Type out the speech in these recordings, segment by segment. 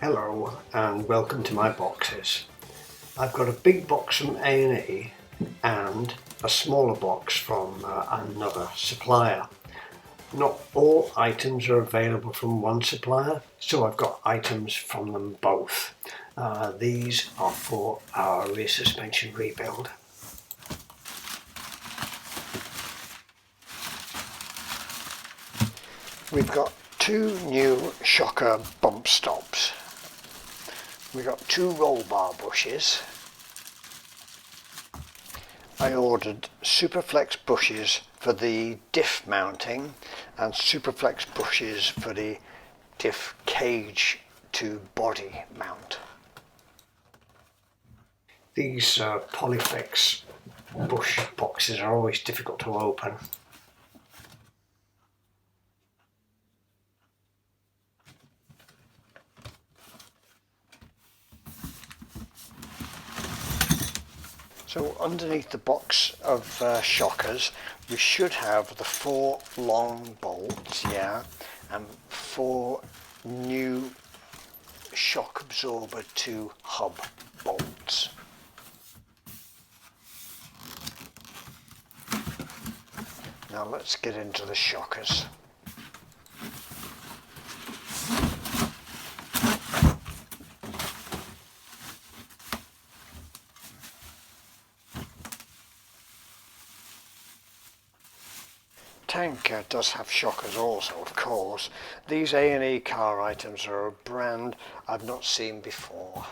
Hello and welcome to my boxes. I've got a big box from A&E and a smaller box from another supplier. Not all items are available from one supplier, so I've got items from them both. These are for our rear suspension rebuild. We've got two new shocker bump stops. We've got two roll bar bushes. I ordered Superflex bushes for the diff mounting and Superflex bushes for the diff cage to body mount. These Polyflex bush boxes are always difficult to open. So underneath the box of shockers we should have the 4 long bolts, and 4 new shock absorber to hub bolts. Now let's get into the shockers. Tanker does have shockers also, of course. These A&E car items are a brand I've not seen before.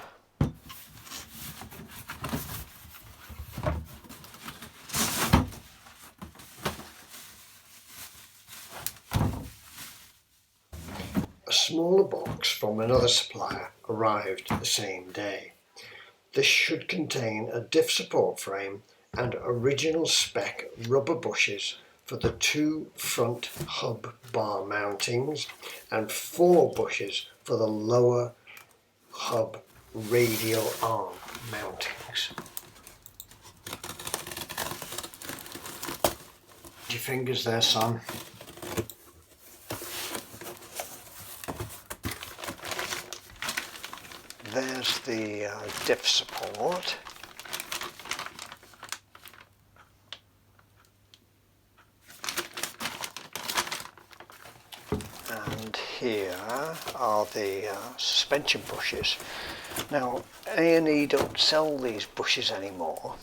A smaller box from another supplier arrived the same day. This should contain a diff support frame and original spec rubber bushes for the 2 front hub bar mountings and 4 bushes for the lower hub radial arm mountings. Your fingers there, son. There's the diff support. And here are the suspension bushes. Now A&E don't sell these bushes anymore,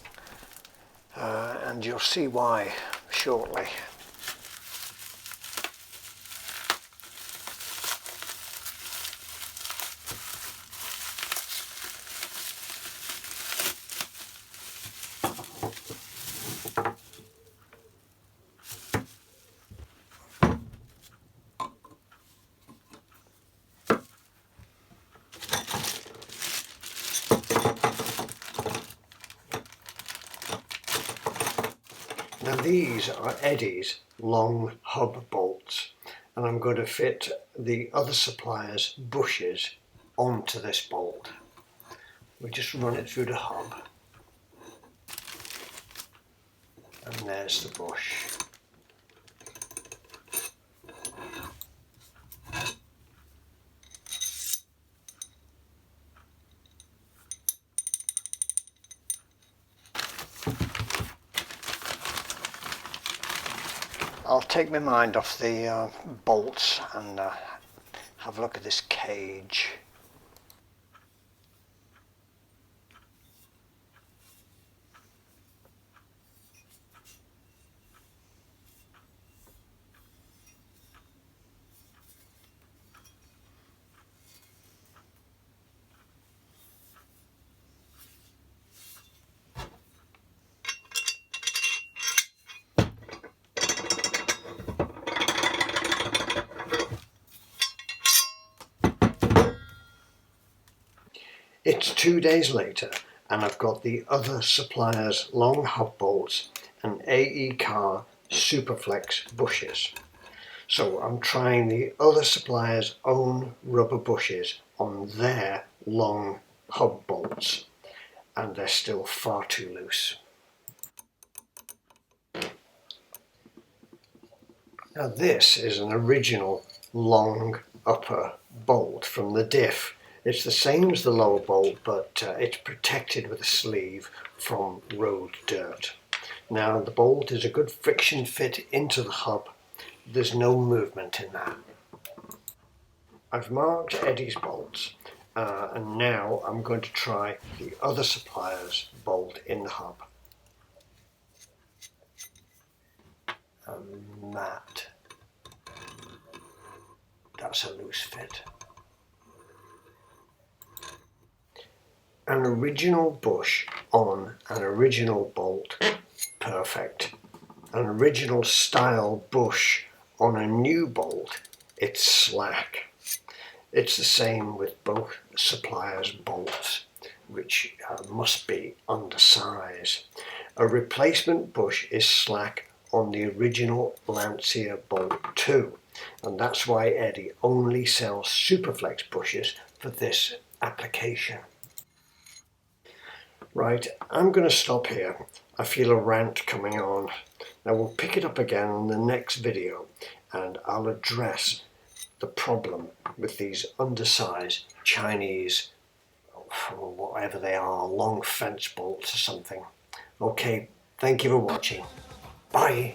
and you'll see why shortly. Now these are Eddie's long hub bolts, and I'm going to fit the other supplier's bushes onto this bolt. We just run it through the hub, and there's the bush. I'll take my mind off the bolts and have a look at this cage. It's 2 days later and I've got the other supplier's long hub bolts and AE car Superflex bushes. So I'm trying the other supplier's own rubber bushes on their long hub bolts, and they're still far too loose. Now this is an original long upper bolt from the diff It's the same as the lower bolt, but it's protected with a sleeve from road dirt. Now the bolt is a good friction fit into the hub. There's no movement in that. I've marked Eddie's bolts and now I'm going to try the other supplier's bolt in the hub. And that's a loose fit. An original bush on an original bolt, perfect. An original style bush on a new bolt, it's slack. It's the same with both suppliers' bolts, which must be undersized. A replacement bush is slack on the original Lancia bolt too, and that's why Eddie only sells Superflex bushes for this application. Right, I'm going to stop here. I feel a rant coming on. Now we'll pick it up again in the next video and I'll address the problem with these undersized Chinese, or whatever they are, long fence bolts or something. Okay, thank you for watching. Bye.